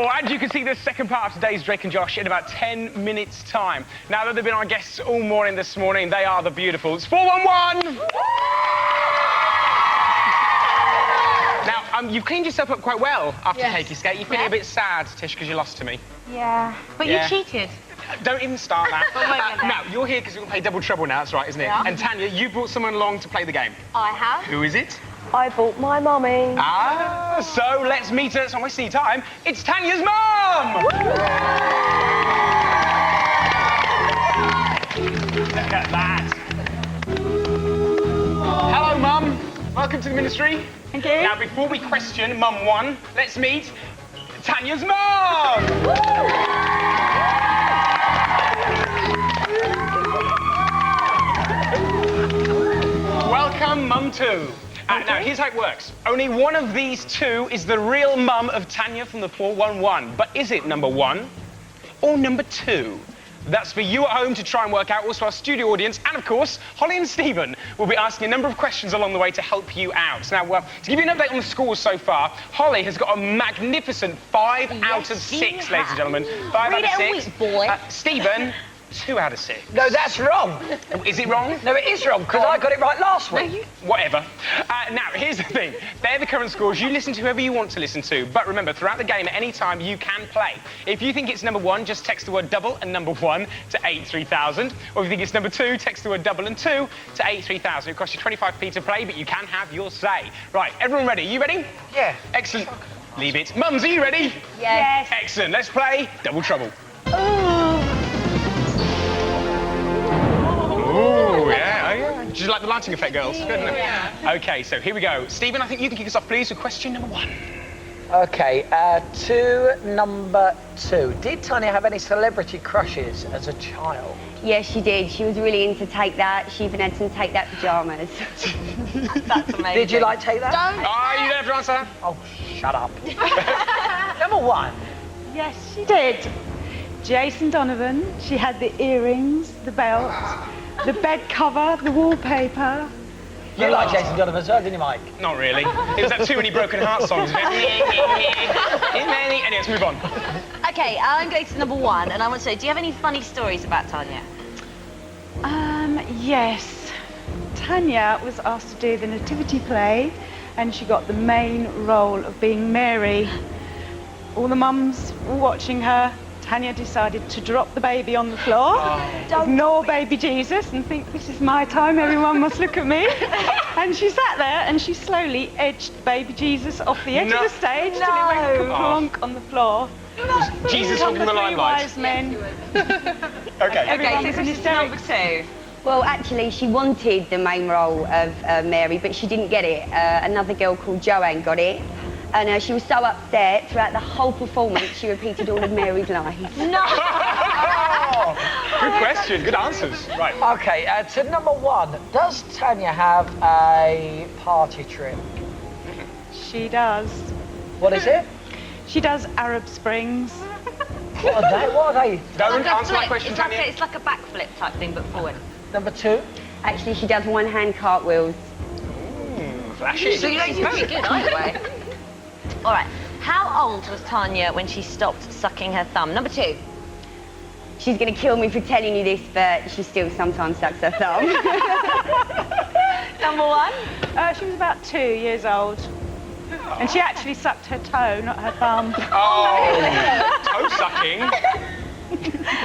Well, as you can see, the second part of today's Drake and Josh in about 10 minutes' time. Now that they've been our guests all morning this morning, they are the beautifuls. 411! Now, you've cleaned yourself up quite well after Cakey Skate. You're feeling a bit sad, Tish, because you lost to me. Yeah. But you cheated. Don't even start that. No, you're here because we're going to play Double Trouble now, that's right, isn't it? Yeah. And Tanya, you brought someone along to play the game. I have. Who is it? I bought my mummy. Ah, so let's meet her. It's not wasting time. It's Tanya's mum! Look at that. Hello, Mum. Welcome to the ministry. Thank you. Now, before we question Mum 1, let's meet Tanya's mum! Welcome, Mum 2. Now, here's how it works. Only one of these two is the real mum of Tanya from the 411. But is it number 1 or number 2? That's for you at home to try and work out, also our studio audience, and of course, Holly and Stephen will be asking a number of questions along the way to help you out. Now, to give you an update on the scores so far, Holly has got a magnificent 5 out of 6, ladies and gentlemen. 5 out of 6. Week, boy. Stephen, 2 out of 6. No, that's wrong. Is it wrong? No, it is wrong, because I got it right last week. Whatever. Now, here's the thing. They're the current scores. You listen to whoever you want to listen to. But remember, throughout the game, at any time, you can play. If you think it's number 1, just text the word double and number 1 to 83000. Or if you think it's number 2, text the word double and 2 to 83000. It costs you 25p to play, but you can have your say. Right, everyone ready? You ready? Yeah. Excellent. Leave it. Mums, are you ready? Yes. Excellent. Let's play Double Trouble. Oh, yeah, Did you like the lighting effect, girls? Good, isn't it? Yeah. OK, so here we go. Stephen, I think you can kick us off, please, with question number 1. OK, to number 2. Did Tanya have any celebrity crushes as a child? Yes, she did. She was really into Take That. She even had some Take That pyjamas. That's amazing. Did you like Take That? Don't. Oh, you don't have to answer that. Oh, shut up. Number 1. Yes, she did. Jason Donovan. She had the earrings, the belt, the bed cover, the wallpaper. You like Jason Donovan as well, didn't you, Mike? Not really. It was that Too Many Broken Hearts songs. Anyway, let's move on. OK, I'm going to number 1, and I want to say, do you have any funny stories about Tanya? Yes. Tanya was asked to do the nativity play, and she got the main role of being Mary. All the mums were watching her. Tanya decided to drop the baby on the floor, ignore baby Jesus and think, this is my time, everyone must look at me. And she sat there and she slowly edged baby Jesus off the edge of the stage till it went plonk on the floor. Jesus holding the limelight. Wise men. OK. So this is number 2. Well, actually, she wanted the main role of Mary, but she didn't get it. Another girl called Joanne got it. And she was so upset, throughout the whole performance, she repeated all of Mary's lines. No! Good question, good answers. Right. OK, to number 1. Does Tanya have a party trick? She does. What is it? She does Arab Springs. What are they? What are they? Don't answer that question, Tanya. It's like a backflip type thing, but forward. Number 2. Actually, she does one-hand cartwheels. Flashy. So you're very good either way. All right. How old was Tanya when she stopped sucking her thumb? Number 2. She's going to kill me for telling you this, but she still sometimes sucks her thumb. Number 1. She was about 2 years old. And she actually sucked her toe, not her thumb. Oh, toe sucking.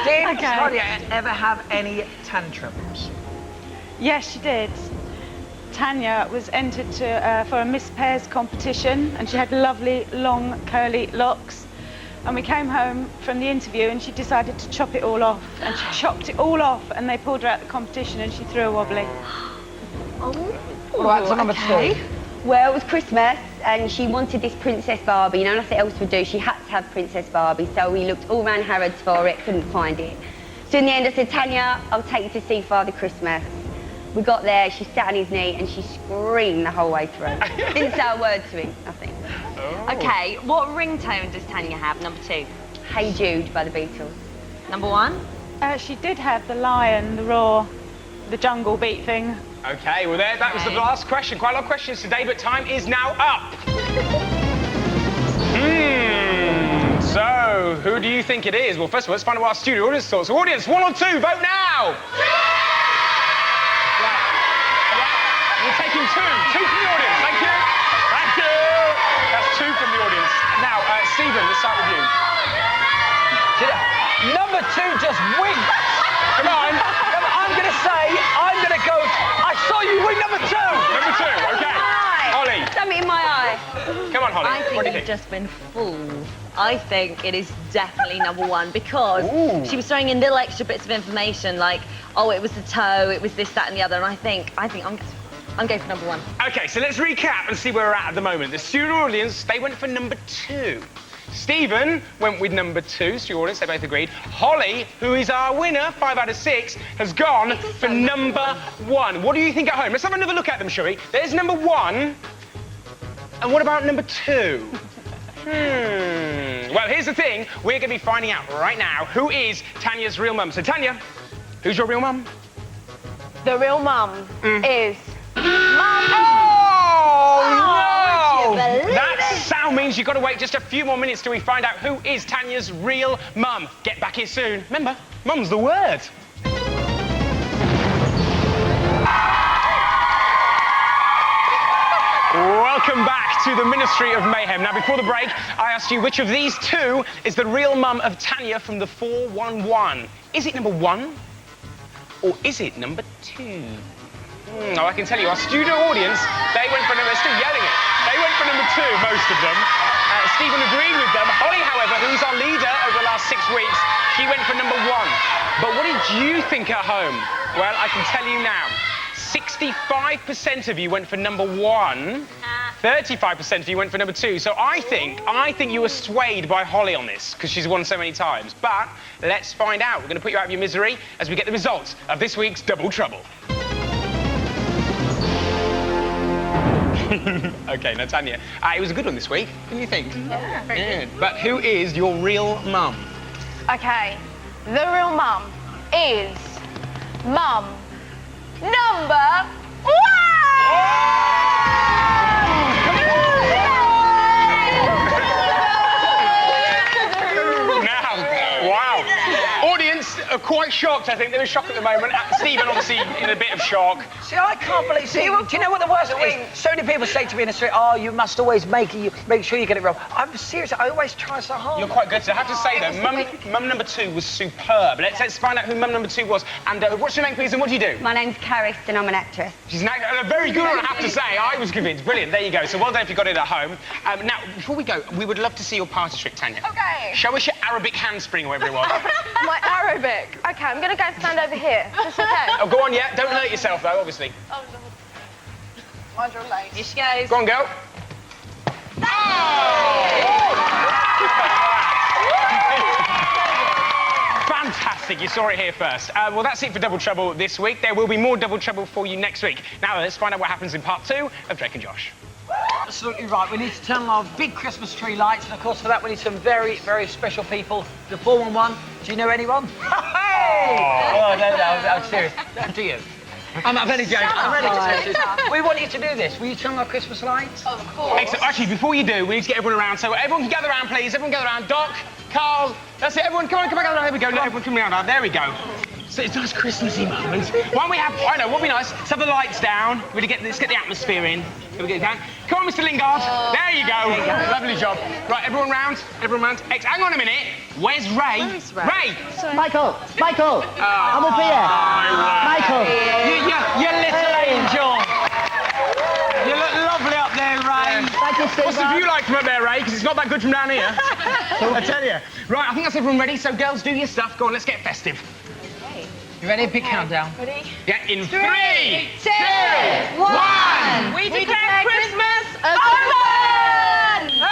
Did Tanya ever have any tantrums? Yes, she did. Tanya was entered for a Miss Pairs competition, and she had lovely, long, curly locks. And we came home from the interview, and she decided to chop it all off. And she chopped it all off, and they pulled her out the competition, and she threw a wobbly. What about to number 2? Well, it was Christmas, and she wanted this Princess Barbie. You know, nothing else would do. She had to have Princess Barbie, so we looked all around Harrods for it, couldn't find it. So in the end, I said, Tanya, I'll take you to see Father Christmas. We got there, she sat on his knee and she screamed the whole way through. Didn't say a word to him, nothing. OK, what ringtone does Tanya have? Number 2. Hey Jude by the Beatles. Number 1. She did have the lion, the roar, the jungle beat thing. OK, well, that was the last question. Quite a lot of questions today, but time is now up. So, who do you think it is? Well, first of all, let's find out what our studio audience thoughts. So, audience, 1 or 2, vote now! We're taking 2. 2 from the audience. Thank you. Thank you. That's 2 from the audience. Now, Stephen, let's start with you. Number 2 just winked. Come on. I'm going to say, I'm going to go, I saw you wing number 2. Number 2, okay. Holly. Something in my eye. Come on, Holly. I think what do you you've think? just been fooled. I think it is definitely number 1 because Ooh. she was throwing in little extra bits of information like, oh, it was the toe, it was this, that, and the other, and I think I'm going for number 1. Okay, so let's recap and see where we're at the moment. The studio audience, they went for number 2. Stephen went with number 2, studio audience, they both agreed. Holly, who is our winner, 5 out of 6, has gone for number 1. What do you think at home? Let's have another look at them, shall we? There's number 1. And what about number 2? Well, here's the thing. We're going to be finding out right now who is Tanya's real mum. So, Tanya, who's your real mum? The real mum is Mum. Oh, would you believe That sound means you've got to wait just a few more minutes till we find out who is Tanya's real mum. Get back here soon. Remember, mum's the word. Welcome back to the Ministry of Mayhem. Now, before the break, I asked you which of these 2 is the real mum of Tanya from the 411. Is it number 1 or is it number 2? Oh, I can tell you, our studio audience, they went for number... They're still yelling it. They went for number 2, most of them. Stephen agreed with them. Holly, however, who's our leader over the last 6 weeks, she went for number 1. But what did you think at home? Well, I can tell you now. 65% of you went for number 1. 35% of you went for number 2. So I think you were swayed by Holly on this because she's won so many times. But let's find out. We're going to put you out of your misery as we get the results of this week's Double Trouble. Okay, now Tanya, it was a good one this week. What do you think? Yeah, very good. But who is your real mum? Okay, the real mum is Mum number 1. Now, wow. Audience are quite shocked, I think. They're in shock at the moment. Stephen, obviously, in a bit of shock. See, I can't believe. See, do you know what the worst is? So many people say to me in the street, "Oh, you must always make sure you get it wrong." I'm serious. I always try so hard. You're quite good. So I have to say, though, mum number 2 was superb. Let's find out who mum number 2 was. And what's your name, please, and what do you do? My name's Caris and I'm an actress. She's a very good one, I have to say. I was convinced. Brilliant. There you go. So well done if you got it at home. Now, before we go, we would love to see your party trick, Tanya. Okay. Show us your Arabic handspring, or whatever it was. My Arabic. Okay, I'm gonna go stand over here. Just okay. Oh, go on, yeah. Don't hurt yourself, though, obviously. Oh, mind your legs. Here she goes. Go on, go. Fantastic, you saw it here first. Well, that's it for Double Trouble this week. There will be more Double Trouble for you next week. Now, let's find out what happens in part 2 of Drake and Josh. Absolutely right. We need to turn on our big Christmas tree lights, and of course, for that, we need some very, very special people. The 411. Do you know anyone? Hey! Oh, no, I'm serious. Do you? I'm only joking. I'm ready to say this. We want you to do this. Will you turn on our Christmas lights? Of course. Excellent. Actually, before you do, we need to get everyone around. So everyone can gather around, please. Everyone gather around. Doc, Carl, that's it. Everyone, come on, gather around. There we go. Let everyone come around. There we go. So it's a nice Christmassy moment. Why don't we have, I know, what would be nice, let's have the lights down. Let's get the atmosphere in. Here we go, down. Come on, Mr. Lingard. There you go. Lovely job. Right, everyone round. Hang on a minute. Where's Ray? Where's Ray? Ray! Michael! I'm up here! Michael! You little angel! You look lovely up there, Ray. Thank you, Steve. What's the view like from up there, Ray? Because it's not that good from down here. I tell you. Right, I think that's everyone ready. So, girls, do your stuff. Go on, let's get festive. You ready? Big countdown. Ready? Yeah, in 3, 2, 1. We declare Christmas open! Look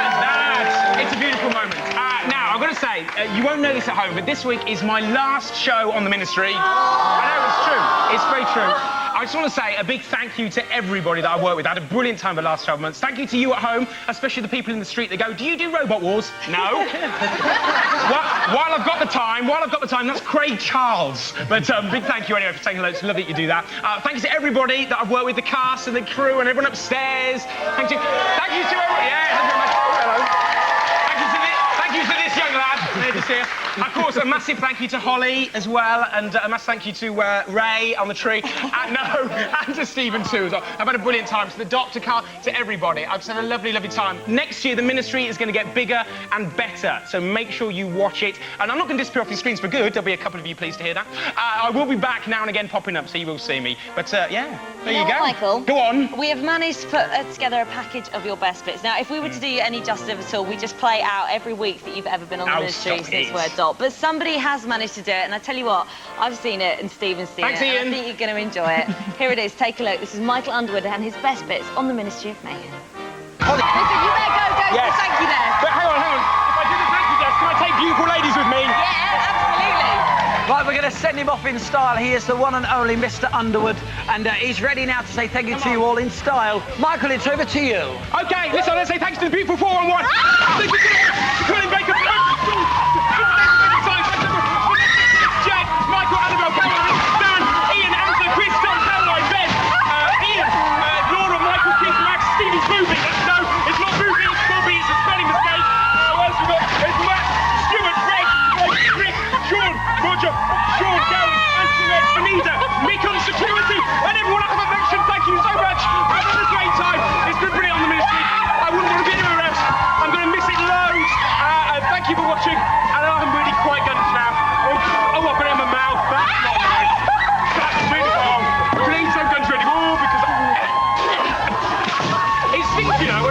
at that. It's a beautiful moment. Now, I've got to say, you won't know this at home, but this week is my last show on the Ministry. I know, it's true. It's very true. I just want to say a big thank you to everybody that I worked with. I had a brilliant time the last 12 months. Thank you to you at home, especially the people in the street that go, do you do Robot Wars? No. while I've got the time, that's Craig Charles. But big thank you anyway for saying hello. It's lovely that you do that. Thank you to everybody that I've worked with, the cast and the crew and everyone upstairs. Thank you to everyone. Yeah, thank you very much. Hello. Thank you to this young lad. There to see you. Of course, a massive thank you to Holly as well, and a massive thank you to Ray on the tree, and to Stephen too as well. I've had a brilliant time. To the doctor, Carl, to everybody. I've just had a lovely, lovely time. Next year, the Ministry is going to get bigger and better, so make sure you watch it. And I'm not going to disappear off your screens for good. There'll be a couple of you pleased to hear that. I will be back now and again popping up, so you will see me. But yeah, there you go. Michael, go on. We have managed to put together a package of your best bits. Now, if we were to do you any justice at all, we just play out every week that you've ever been on the Ministry since we're Dot. But somebody has managed to do it, and I tell you what, I've seen it and Stephen's seen it. Ian. I think you're going to enjoy it. Here it is, take a look. This is Michael Underwood and his best bits on the Ministry of Mayhem. Listen, you better go Yes. for thank you there. But hang on. If I do the thank you desk, can I take beautiful ladies with me? Yeah, absolutely. Right, we're going to send him off in style. He is the one and only Mr. Underwood, and he's ready now to say thank you to you all in style. Michael, it's over to you. Okay, listen, let's say thanks to the beautiful 411. Thank you to Colin Baker. Jed, Michael, Annabelle, Caroline, Dan, Ian, Anthony, Chris, Tom, Caroline, Ben, Ian, Laura, Michael, Keith, Max, Stevie's Booby. No, it's not Booby, it's Bobby, it's a spelling mistake. What else we got? It's Matt, Stuart, Greg, Rick, Sean, Roger, Sean, Gary, Anthony, Anita, Mick on security, and everyone I haven't mentioned, thank you so much. I've had a great time. It's been brilliant on the Ministry. I wouldn't want to be anywhere else. I'm going to miss it loads. Thank you for watching, and I'm really quite guns now. Oh, I've got it in my mouth. That's not nice. That's really wrong. Please don't guns anymore because it stinks, you know.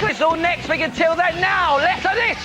It's all next week. Until then, now, let's do this.